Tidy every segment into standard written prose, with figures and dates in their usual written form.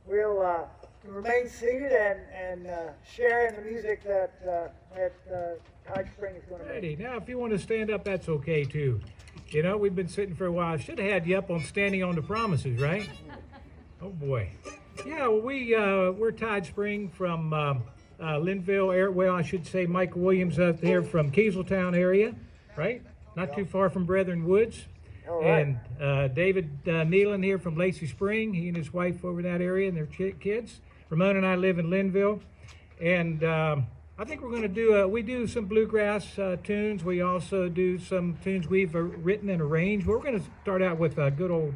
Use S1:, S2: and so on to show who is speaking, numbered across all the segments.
S1: we'll remain seated and share in the music that Tide Spring is going to make.
S2: Righty. Now, if you want to stand up, that's okay too. You know, we've been sitting for a while. Should have had you up on Standing on the Promises, right? Oh boy. Yeah, well, we're Tide Spring from Linville, well, I should say Mike Williams up there from Kieseltown area, right? Not too far from Brethren Woods.
S1: All right.
S2: And David Nealon here from Lacey Spring, he and his wife over that area and their kids. Ramona and I live in Linville. And I think we're going to do, we do some bluegrass tunes. We also do some tunes we've written and arranged. But we're going to start out with a good old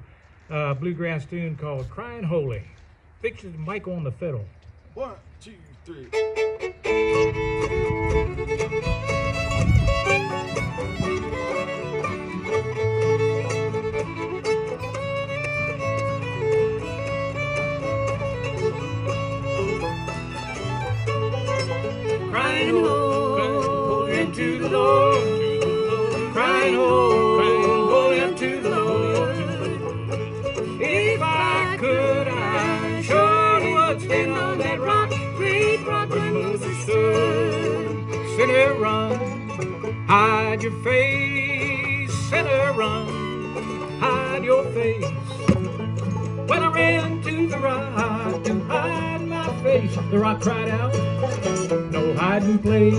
S2: bluegrass tune called Crying Holy. Features Mike on the fiddle.
S3: 1, 2, 3.
S2: Crying holy unto the Lord, crying holy unto the Lord. If I could, I surely would stand on that rock, great rock where Moses stood. Sinner, run, hide your face. Sinner, run, hide your face. When I ran to the rock to hide my face, the rock cried out, no hiding place.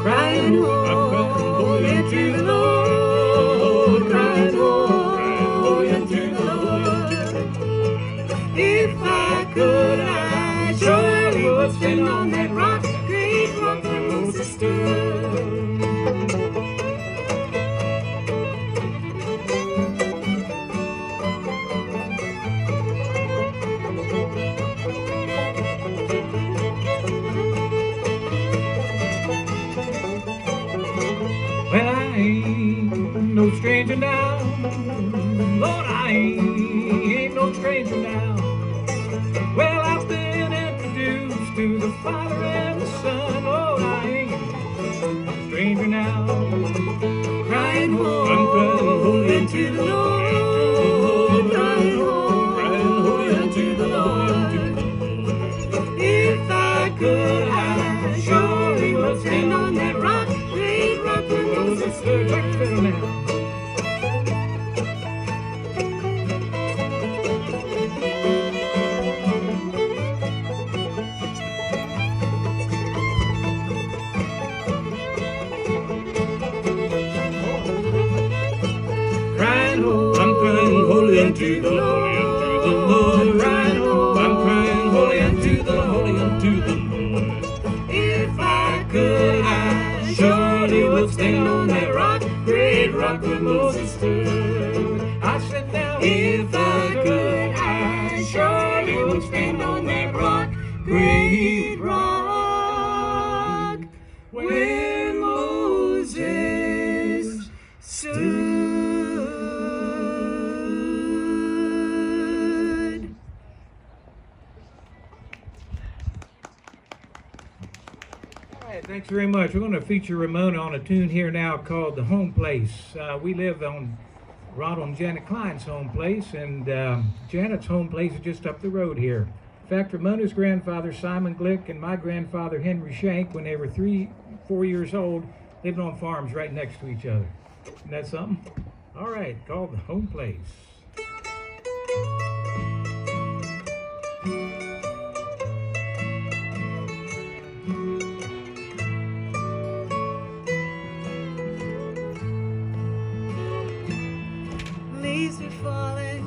S2: Crying holy unto the Lord, crying holy unto the Lord. If I could, I surely would stand on that rock, great rock where Moses stood. Well, I ain't no stranger now. Lord, I ain't no stranger now. Well, I've been introduced to the Father and the Son. Lord, I ain't a stranger now. Crying holy unto the Lord, crying holy unto the Lord. If I could, I surely would stand on that rock, great rock where Moses stood. Check the fiddle now. I'm crying holy unto the Lord, crying holy. I'm crying holy unto the Lord. If I could, I surely would stand on that rock, great rock where Moses stood. I said now, if I could, I surely would stand on that rock, great rock where Moses stood. Thanks very much. We're going to feature Ramona on a tune here now called The Home Place. We live on Ronald and Janet Klein's home place, and Janet's home place is just up the road here. In fact, Ramona's grandfather, Simon Glick, and my grandfather, Henry Shenk, when they were 3-4 years old, lived on farms right next to each other. Isn't that something? All right, called The Home Place.
S4: Leaves are falling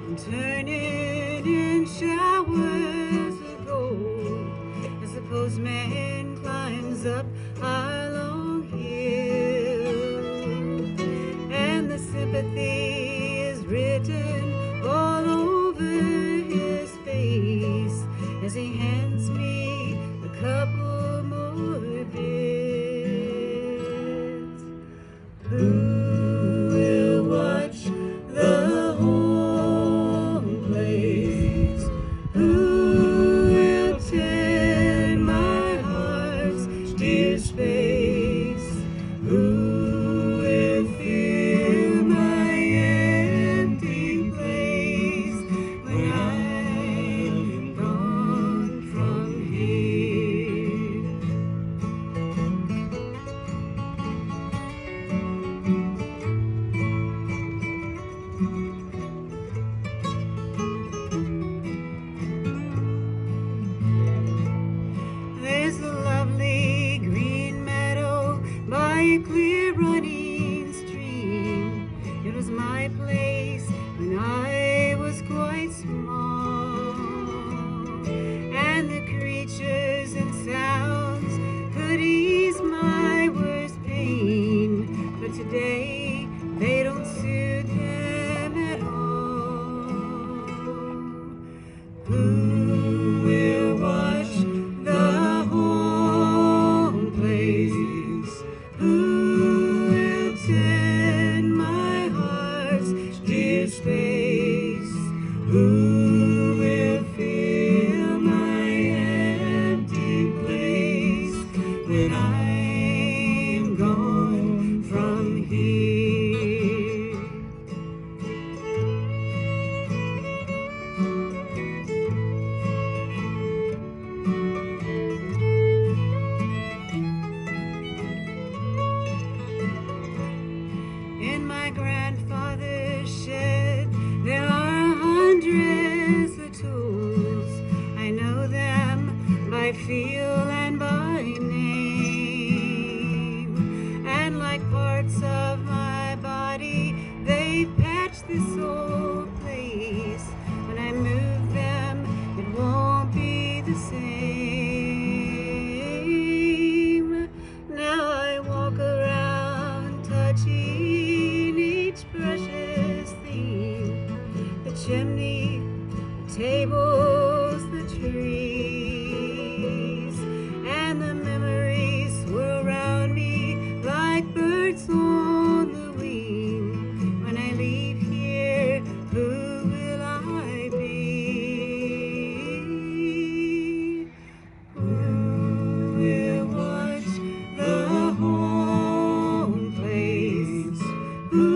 S4: and turning in showers of gold as the postman climbs up our long hill, and the sympathy is written all over his face as he hands me a couple more bits. Who will watch the home place? Who will tend my heart's dear space? Who will fill my Who will watch the home place? Who will tend my heart's dear space? Who will fill my empty place when I'm gone from here? In my grandfather's shed, there are hundreds of tools. I know them by feel and by name. And like parts of my body, they patch this old place. When I move them, it won't be the same. Now I walk around touching each precious thing. The chimney, the tables, the trees, and the memories swirl around me like birds on the wing. When I leave here, who will I be? Who will watch the home place? Who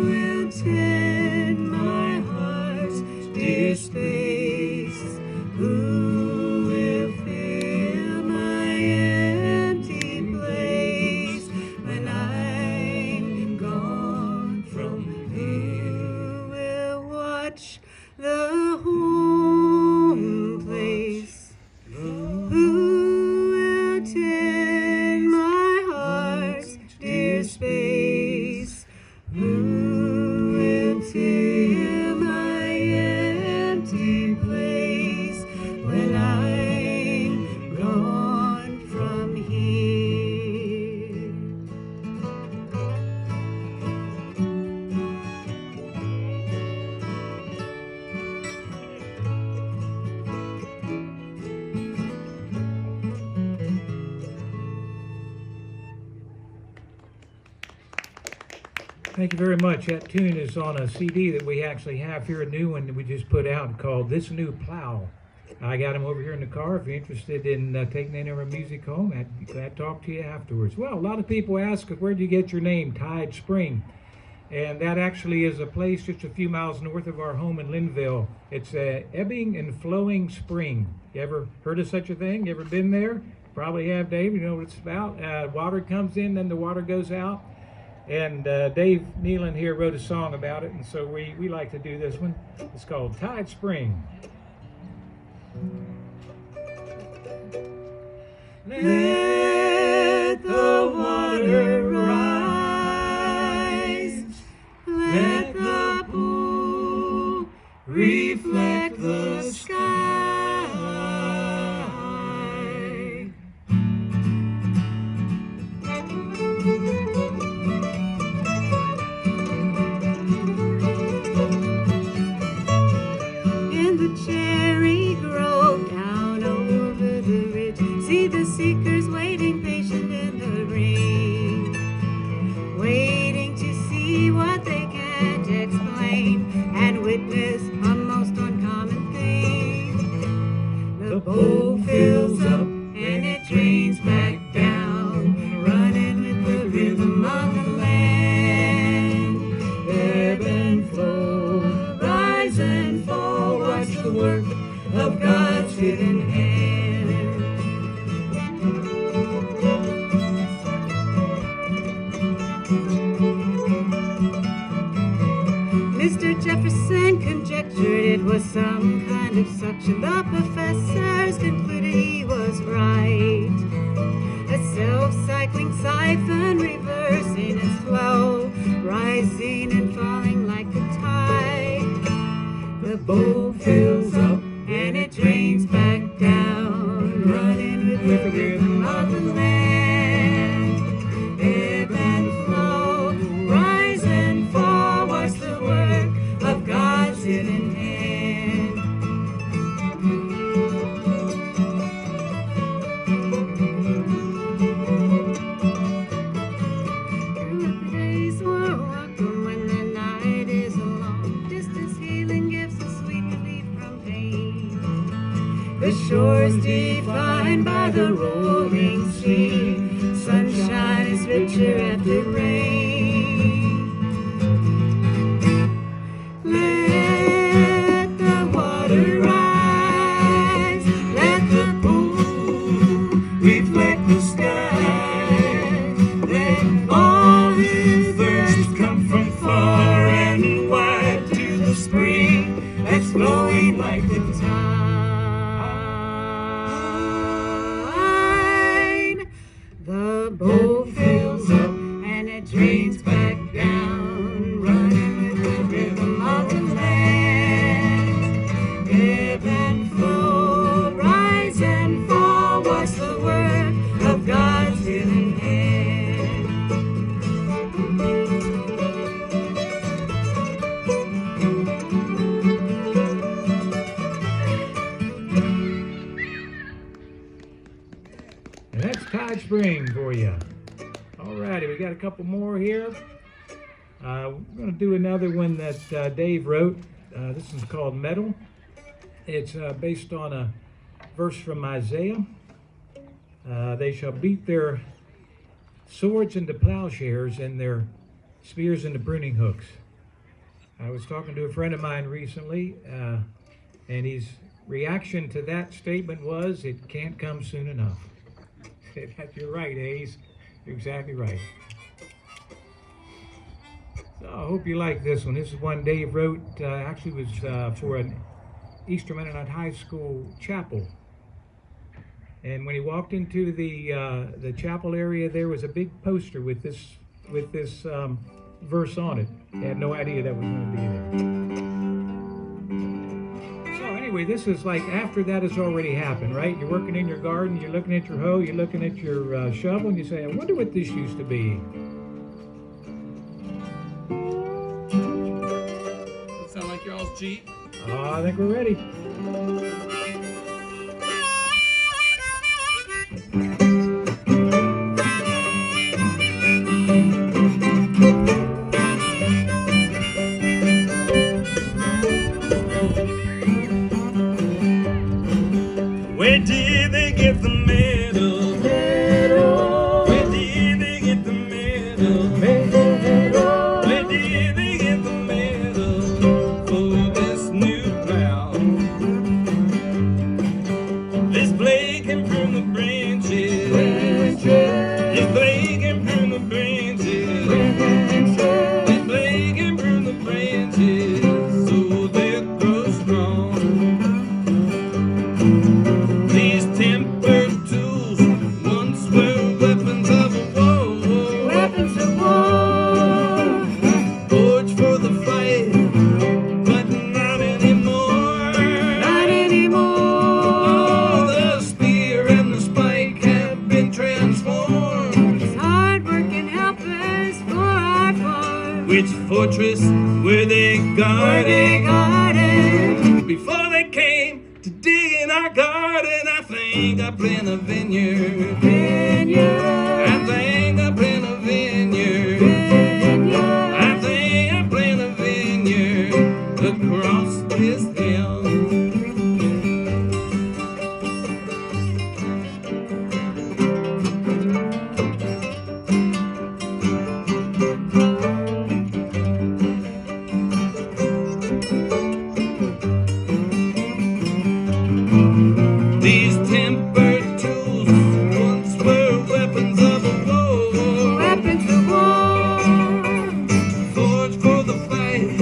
S4: will tend my heart's dear space? Who will fill my empty place when I'm gone from here? Who will watch the home place? Who will tend my heart's dear space? Who will fill my empty place when I'm gone from here?
S2: Thank you very much. That tune is on a CD that we actually have here, a new one that we just put out called This New Plow. I got them over here in the car. If you're interested in taking any of our music home, I'd be glad to talk to you afterwards. Well, a lot of people ask, where do you get your name, Tide Spring? And that actually is a place just a few miles north of our home in Linville. It's a ebbing and flowing spring. You ever heard of such a thing? You ever been there? Probably have, Dave. You know what it's about. Water comes in, then the water goes out. And Dave Nealon here wrote a song about it, and so we like to do this one. It's called Tide Spring.
S4: Let the water rise, let the pool reflect the sky. In the cherry grove down over the ridge, see the seekers waiting patient in the rain, waiting to see what they can't explain and witness a most uncommon thing. The bowl fills up and it drains back down, running with the rhythm of the land. Ebb and flow, rise and fall, watch the work of God's hidden hand. Mr. Jefferson conjectured it was some kind of suction. The professors concluded he was right. A self-cycling siphon reversing its flow, rising and falling like the tide. The bowl fills up and it drains back down, running with the rhythm of the land. Ebb and flow, rise and fall, watch the work of God's hidden hand. The shores defined by the rolling sea. Sunshine is richer after rain. Let the water rise. Let the pool reflect the sky. Let all his thirst come from far and wide to the spring that's flowing like the tide. The bowl fills up and it drains back down, running with the rhythm of the land. Ebb and flow, rise and fall, watch the work of God's hidden hand.
S2: And that's Tide Spring for you. All righty, we got a couple more here. We're going to do another one that Dave wrote. This one's called Metal. It's based on a verse from Isaiah. They shall beat their swords into plowshares and their spears into pruning hooks. I was talking to a friend of mine recently, and his reaction to that statement was, it can't come soon enough. You're right, Hayes. You're exactly right. So I hope you like this one. This is one Dave wrote, actually was for an Eastern Mennonite High School chapel. And when he walked into the chapel area, there was a big poster with this verse on it. He had no idea that was going to be there. So anyway, this is like after that has already happened, right? You're working in your garden, you're looking at your hoe, you're looking at your shovel, and you say, I wonder what this used to be.
S3: That sound like y'all's Jeep?
S2: I think we're ready.
S3: Where did they get the medal? Where did they get the medal? Where did they get the medal for this new plow? This blade can prune the branches. This blade can prune the branches. This blade can prune the branches so they grow strong. These tempered tools once were weapons of war.
S4: Weapons of war.
S3: Forged for the fight, but not anymore.
S4: Not anymore.
S3: The spear and the spike have been transformed.
S4: It's hard working helpers for our farm.
S3: Which fortress were they guarding? Before they came to dig in our garden, I think I plant a vineyard. I think I plant a vineyard. I think I plant a vineyard across this hill. These tempered tools once were weapons of war.
S4: Weapons of war.
S3: Forged for the fight,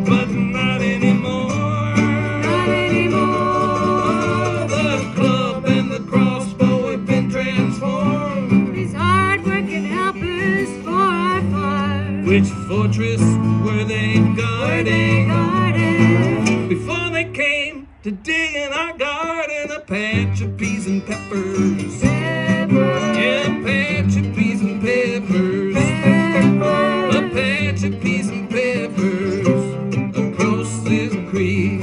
S3: but not anymore.
S4: Not anymore.
S3: The club and the crossbow have been transformed.
S4: These hard working helpers for our farm.
S3: Which fortress were they guarding? Before they came to dig in our garden, a patch of peas and peppers. Yeah, a patch of peas and peppers. A patch of peas and peppers across this creek.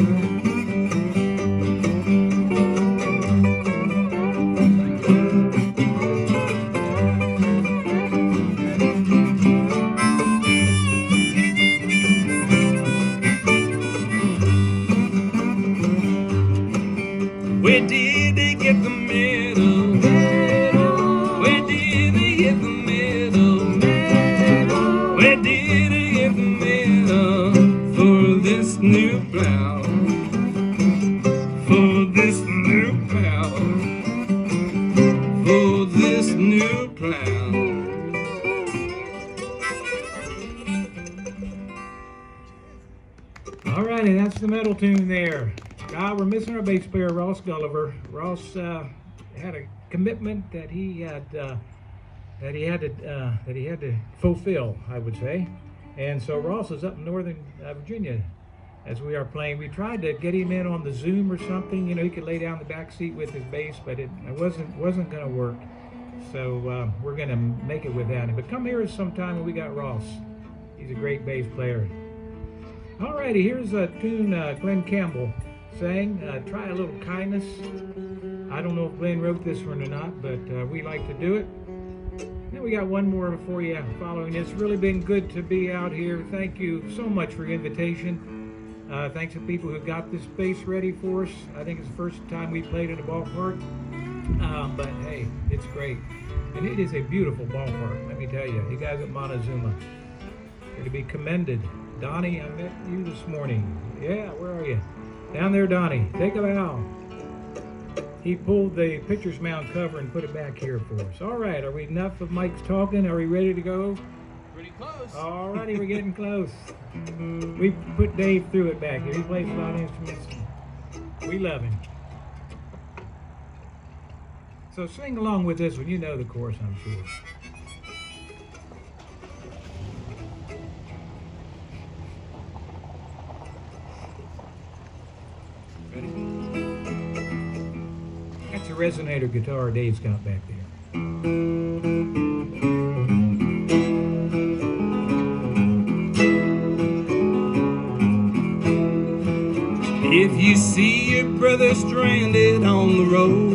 S3: Where did they get the medal? Where did they get the medal? Where did they get the medal for this new plow? For this new plow. For this new plow.
S2: Alrighty, that's the metal tune there. We're missing our bass player, Ross Gulliver. Ross had a commitment that he had to fulfill, I would say. And so Ross is up in Northern Virginia as we are playing. We tried to get him in on the Zoom or something. You know, he could lay down the back seat with his bass, but it wasn't going to work. So we're going to make it without him. But come here sometime when we got Ross. He's a great bass player. Alrighty, here's a tune Glenn Campbell sang, Try a Little Kindness. I don't know if Glenn wrote this one or not, but we like to do it. Then we got one more for you following. It's really been good to be out here. Thank you so much for your invitation. Thanks to people who got this space ready for us. I think it's the first time we played in a ballpark. But hey, it's great. And it is a beautiful ballpark, let me tell you. You guys at Montezuma, you're to be commended. Donnie, I met you this morning. Yeah, where are you? Down there, Donnie. Take a bow. He pulled the pitcher's mound cover and put it back here for us. All right, are we enough of Mike's talking? Are we ready to go?
S3: Pretty close.
S2: All righty, we're getting close. We put Dave through it back here. He plays a lot of instruments. We love him. So sing along with this one. You know the chorus, I'm sure. That's a resonator guitar Dave's got back there.
S3: If you see your brother stranded on the road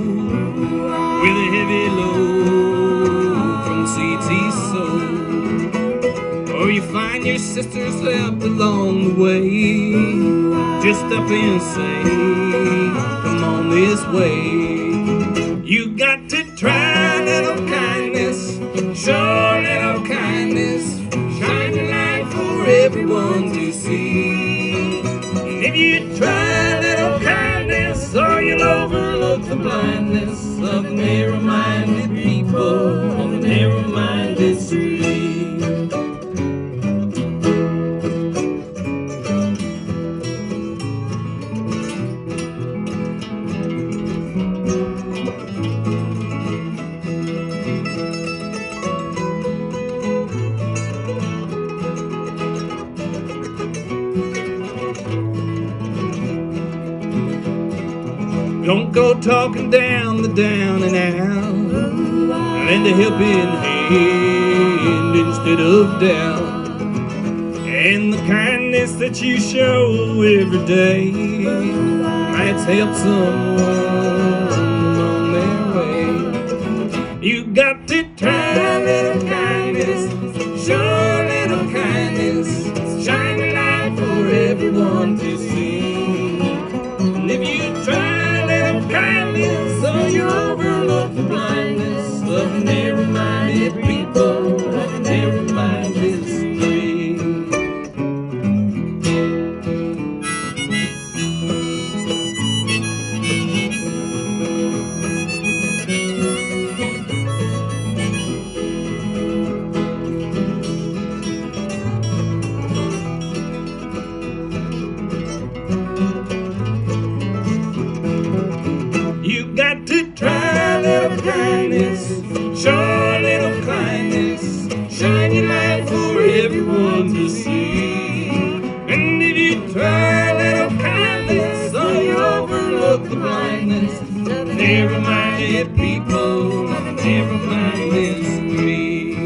S3: with a heavy load from seeds he sowed, or you find your sisters left along the way, just stop and say, come on this way. You got to try little kindness, show little kindness, shine your light for everyone to see. And if you try little kindness, or you'll overlook the blindness of the narrow-minded people on the narrow-minded street. Don't go talking down the down and out. Lend a helping hand instead of down. And the kindness that you show every day might help someone on their way. You got to try little kindness, show little kindness, shine your light for everyone to see. And if you try kindness, so you overlook the blindness of the narrow-minded people of the narrow-minded street. Got to try little kindness, show little kindness, shine your light for everyone to see. And if you try little kindness, so you overlook the blindness of the narrow-minded people on the narrow-minded street.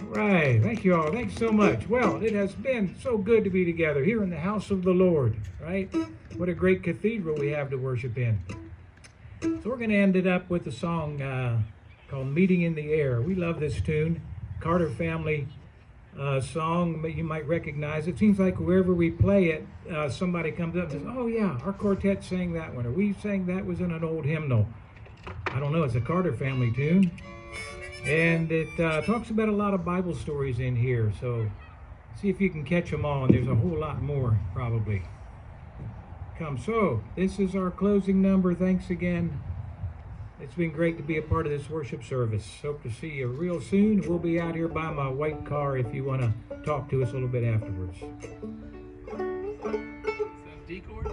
S2: Right, thank you all. Thanks so much. Well, it has been so good to be together here in the house of the Lord, right? What a great cathedral we have to worship in. So we're going to end it up with a song called Meeting in the Air. We love this tune. Carter family song, but you might recognize it. Seems like wherever we play it, somebody comes up and says, oh yeah, our quartet sang that one, or we sang that was in an old hymnal. I don't know, it's a Carter family tune. And it talks about a lot of Bible stories in here, so see if you can catch them all, and there's a whole lot more probably. Come, so this is our closing number. Thanks again. It's been great to be a part of this worship service. Hope to see you real soon. We'll be out here by my white car if you want to talk to us a little bit afterwards.
S3: D chord?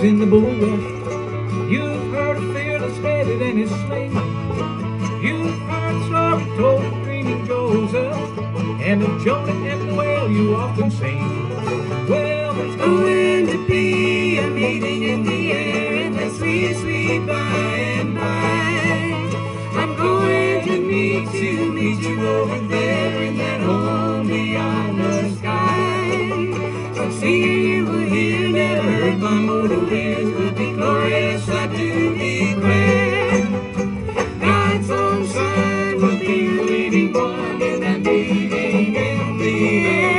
S2: In the bulwark, you've heard of fearless David and his sling. You've heard stories told of dreaming Joseph and of Jonah and the whale you often sing. Well, there's going to be a meeting in the air in the sweet, sweet by and by. I'm going to meet you over there in that home beyond the sky. So see you will hear, never heard by mortal ears, will be glorious, I do declare. God's own Son will be the leading one in that meeting in the air.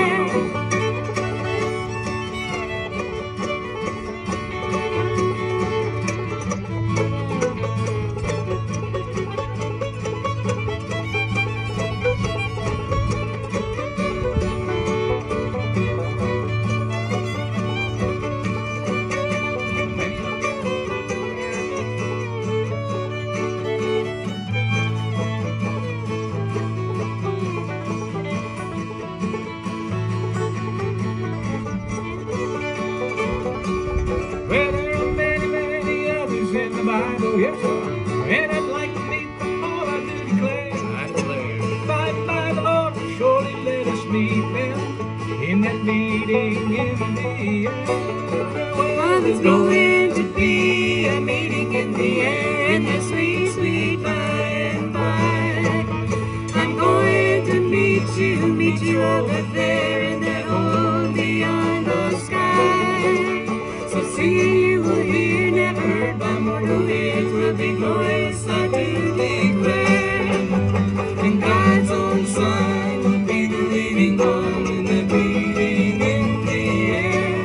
S2: Yes, sir. And I'd like to meet them all, I do declare. I declare. By the Lord, surely let us meet them in that meeting in the air. Well, there's going to be a meeting in the air in the sweet, sweet by and by. I'm going to meet you over there in that home beyond the sky. So see you will hear, never heard by mortal ears, will be glorious, I do declare. And God's own Son will be the leading one in the meeting in the air.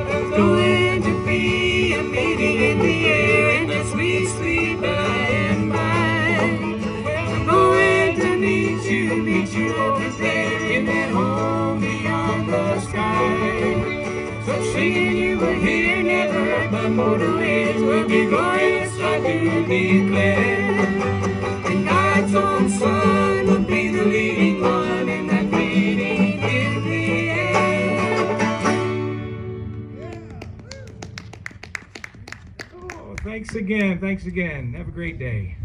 S2: There's going to be a meeting in the air in the sweet, sweet by and by. I'm going to meet you over there in that home beyond the sky. So singing you will hear, never heard by mortal ears, will be glorious, I do declare. And God's own Son will be the leading one in that meeting in the air. Oh, thanks again. Have a great day.